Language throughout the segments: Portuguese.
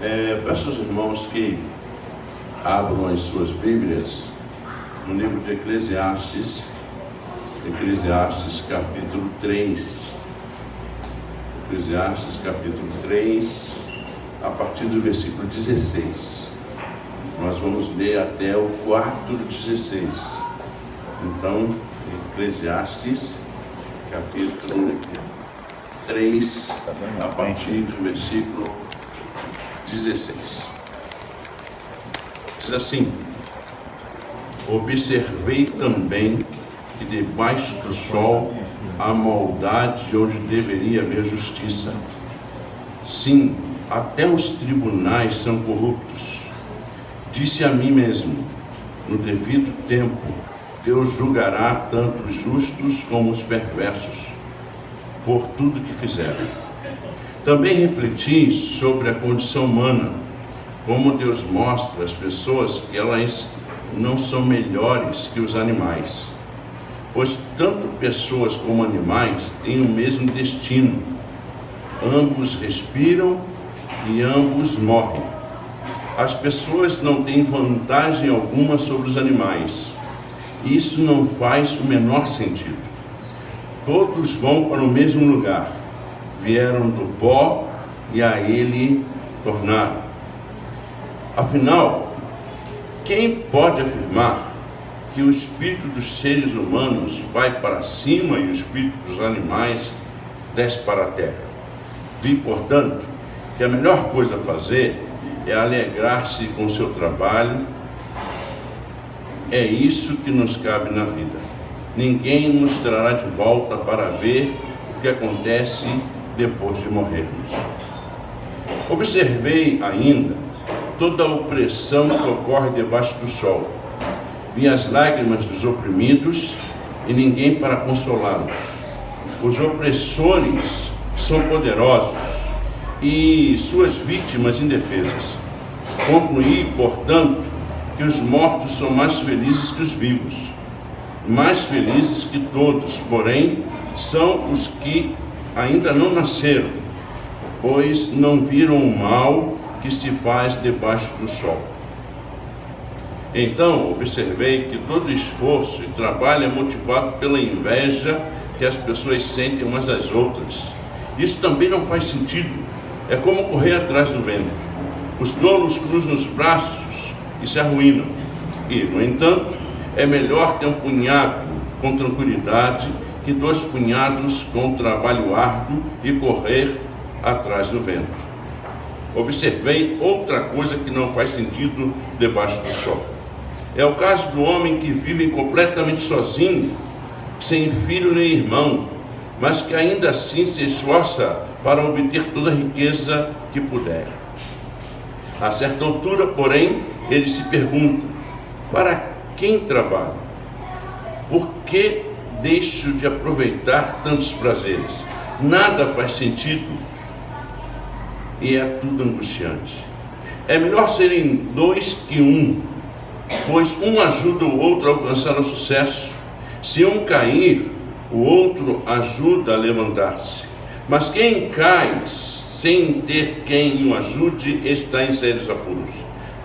Peço aos irmãos que abram as suas Bíblias no livro de Eclesiastes capítulo 3. Eclesiastes capítulo 3, a partir do versículo 16. Nós vamos ler até o 4:16. Então, Eclesiastes capítulo 3, a partir do versículo 16. Diz assim: observei também que debaixo do sol há maldade onde deveria haver justiça. Sim, até os tribunais são corruptos. Disse a mim mesmo: no devido tempo Deus julgará tanto os justos como os perversos por tudo que fizeram. Também refleti sobre a condição humana, como Deus mostra às pessoas que elas não são melhores que os animais, pois tanto pessoas como animais têm o mesmo destino. Ambos respiram e ambos morrem. As pessoas não têm vantagem alguma sobre os animais. Isso não faz o menor sentido. Todos vão para o mesmo lugar. Vieram do pó e a ele tornaram. Afinal, quem pode afirmar que o espírito dos seres humanos vai para cima e o espírito dos animais desce para a terra? Vi, portanto, que a melhor coisa a fazer é alegrar-se com o seu trabalho. É isso que nos cabe na vida. Ninguém nos trará de volta para ver o que acontece depois de morrermos. Observei ainda toda a opressão que ocorre debaixo do sol. Vi as lágrimas dos oprimidos e ninguém para consolá-los. Os opressores são poderosos e suas vítimas indefesas. Concluí, portanto, que os mortos são mais felizes que os vivos. Mais felizes que todos, porém, são os que ainda não nasceram, pois não viram o mal que se faz debaixo do sol. Então observei que todo esforço e trabalho é motivado pela inveja que as pessoas sentem umas das outras. Isso também não faz sentido. É como correr atrás do vento. Os tolos cruzam os braços e se arruinam. E, no entanto, é melhor ter um punhado com tranquilidade que 2 punhados com trabalho árduo e correr atrás do vento. Observei outra coisa que não faz sentido debaixo do sol. É o caso do homem que vive completamente sozinho, sem filho nem irmão, mas que ainda assim se esforça para obter toda a riqueza que puder. A certa altura, porém, ele se pergunta: para quem trabalho? Por que deixo de aproveitar tantos prazeres? Nada faz sentido e é tudo angustiante. É melhor serem 2 que 1, pois um ajuda o outro a alcançar o sucesso. Se um cair, o outro ajuda a levantar-se. Mas quem cai sem ter quem o ajude está em sérios apuros.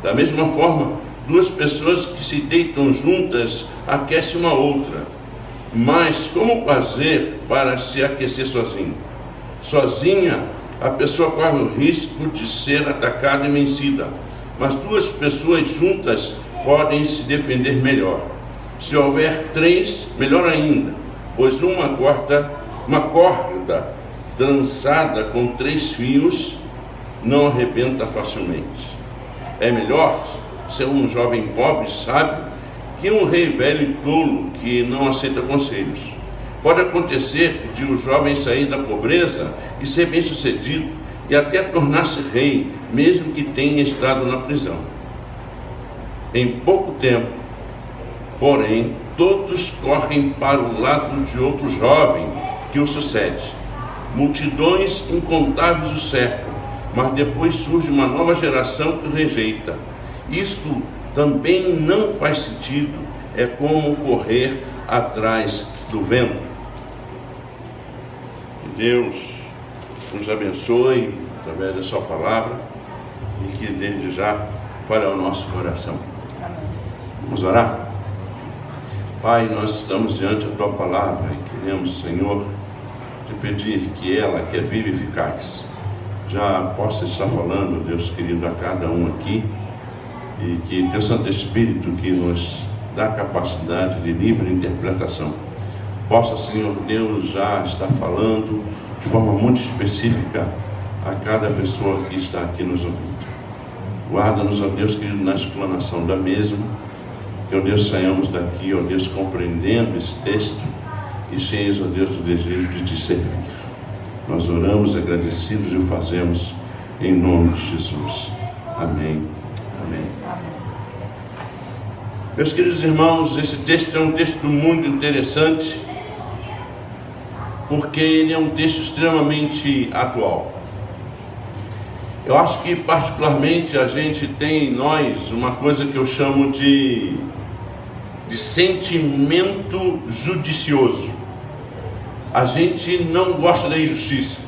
Da mesma forma, 2 pessoas que se deitam juntas aquecem uma outra. Mas como fazer para se aquecer sozinho? Sozinha, a pessoa corre o risco de ser atacada e vencida. Mas 2 pessoas juntas podem se defender melhor. Se houver 3, melhor ainda, pois uma corda trançada com 3 fios não arrebenta facilmente. É melhor ser um jovem pobre e sábio que um rei velho e tolo que não aceita conselhos. Pode acontecer de o jovem sair da pobreza e ser bem-sucedido e até tornar-se rei, mesmo que tenha estado na prisão. Em pouco tempo, porém, todos correm para o lado de outro jovem que o sucede. Multidões incontáveis o cercam, mas depois surge uma nova geração que o rejeita. Isto também não faz sentido. É como correr atrás do vento. Que Deus nos abençoe através da sua palavra e que desde já fale ao nosso coração. Vamos orar? Pai, nós estamos diante da Tua Palavra e queremos, Senhor, te pedir que ela, que é viva e eficaz, já possa estar falando, Deus querido, a cada um aqui, e que Teu Santo Espírito, que nos dá capacidade de livre interpretação, possa, Senhor Deus, já estar falando de forma muito específica a cada pessoa que está aqui nos ouvindo. Guarda-nos, ó Deus querido, na explanação da mesma, que, ó Deus, saiamos daqui, ó Deus, compreendendo esse texto e cheios, ó Deus, do desejo de Te servir. Nós oramos agradecidos e o fazemos em nome de Jesus. Amém. Amém. Meus queridos irmãos, esse texto é um texto muito interessante, porque ele é um texto extremamente atual. Eu acho que particularmente a gente tem em nós uma coisa que eu chamo de sentimento judicioso. A gente não gosta da injustiça.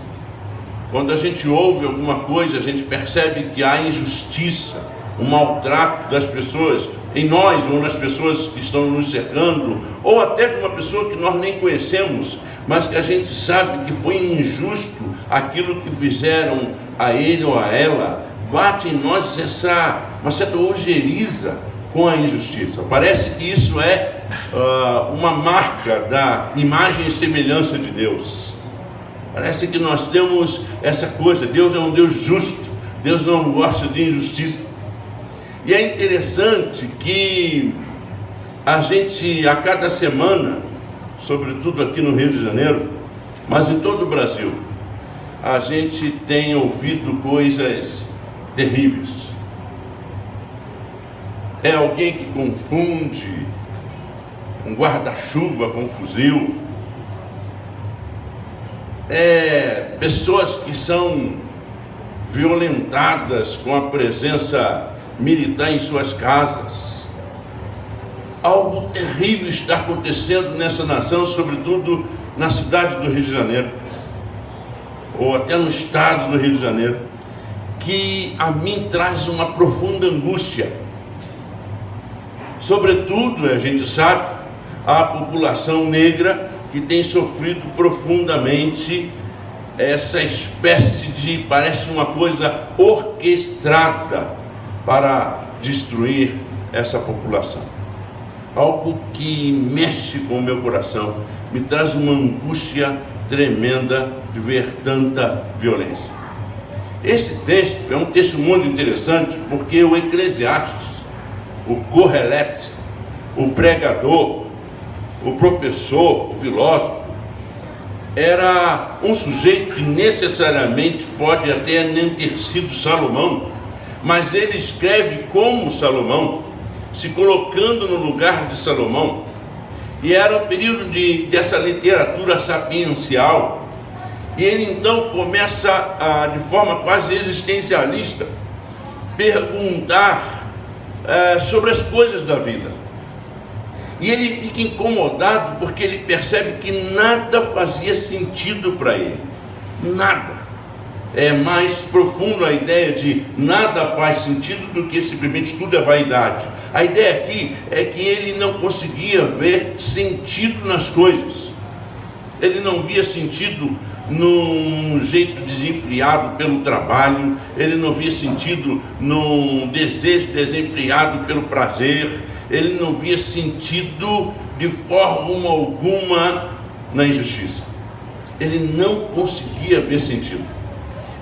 Quando a gente ouve alguma coisa, a gente percebe que há injustiça, um maltrato das pessoas, em nós ou nas pessoas que estão nos cercando, ou até de uma pessoa que nós nem conhecemos, mas que a gente sabe que foi injusto aquilo que fizeram a ele ou a ela. Bate em nós uma certa ojeriza com a injustiça. Parece que isso é uma marca da imagem e semelhança de Deus. Parece que nós temos essa coisa: Deus é um Deus justo, Deus não gosta de injustiça. E é interessante que a gente, a cada semana, sobretudo aqui no Rio de Janeiro, mas em todo o Brasil, a gente tem ouvido coisas terríveis. É alguém que confunde um guarda-chuva com um fuzil. É pessoas que são violentadas com a presença militar em suas casas. Algo terrível está acontecendo nessa nação, sobretudo na cidade do Rio de Janeiro, ou até no estado do Rio de Janeiro, que a mim traz uma profunda angústia. Sobretudo, a gente sabe, a população negra, que tem sofrido profundamente essa espécie de, parece uma coisa orquestrada para destruir essa população. Algo que mexe com o meu coração, me traz uma angústia tremenda de ver tanta violência. Esse texto é um texto muito interessante, porque o Eclesiastes, o Correlete, o pregador, o professor, o filósofo, era um sujeito que necessariamente pode até nem ter sido Salomão, mas ele escreve como Salomão, se colocando no lugar de Salomão. E era um período dessa literatura sapiencial, e ele então começa de forma quase existencialista, perguntar sobre as coisas da vida. E ele fica incomodado porque ele percebe que nada fazia sentido para ele. Nada. É mais profundo a ideia de nada faz sentido do que simplesmente tudo é vaidade. A ideia aqui é que ele não conseguia ver sentido nas coisas. Ele não via sentido num jeito desenfreado pelo trabalho, ele não via sentido num desejo desenfreado pelo prazer, ele não via sentido de forma alguma na injustiça. Ele não conseguia ver sentido.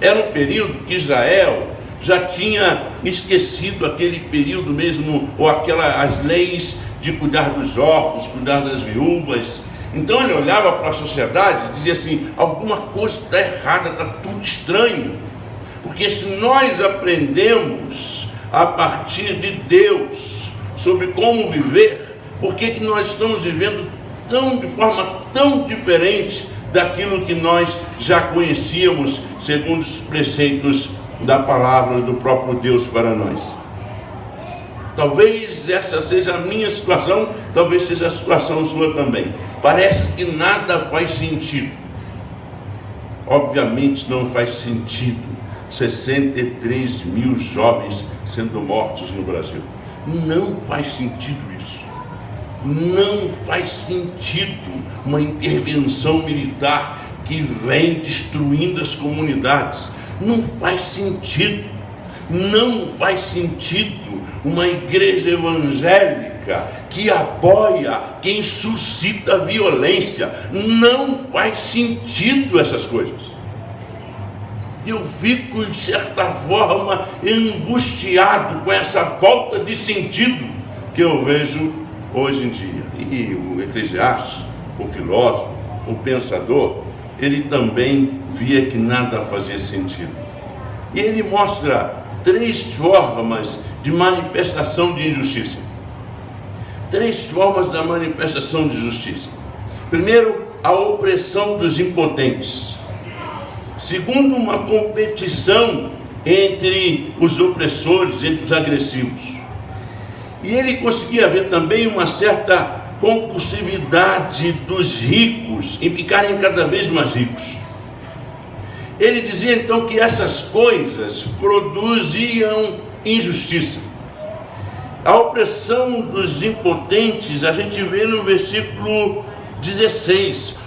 Era um período que Israel já tinha esquecido aquele período mesmo, ou as leis de cuidar dos órfãos, cuidar das viúvas. Então ele olhava para a sociedade e dizia assim: alguma coisa está errada, está tudo estranho. Porque se nós aprendemos a partir de Deus sobre como viver, por que nós estamos vivendo de forma tão diferente daquilo que nós já conhecíamos, segundo os preceitos da palavra do próprio Deus para nós? Talvez essa seja a minha situação, talvez seja a situação sua também. Parece que nada faz sentido. Obviamente não faz sentido 63 mil jovens sendo mortos no Brasil. Não faz sentido isso. Não faz sentido uma intervenção militar que vem destruindo as comunidades. Não faz sentido. Não faz sentido uma igreja evangélica que apoia quem suscita violência. Não faz sentido essas coisas. Eu fico, de certa forma, angustiado com essa falta de sentido que eu vejo hoje em dia. E o Eclesiastes, o filósofo, o pensador, ele também via que nada fazia sentido. E ele mostra 3 formas de manifestação de injustiça. 3 formas da manifestação de justiça. Primeiro, a opressão dos impotentes. Segundo, uma competição entre os opressores, entre os agressivos. E ele conseguia ver também uma certa compulsividade dos ricos em ficarem cada vez mais ricos. Ele dizia então que essas coisas produziam injustiça. A opressão dos impotentes a gente vê no versículo 16: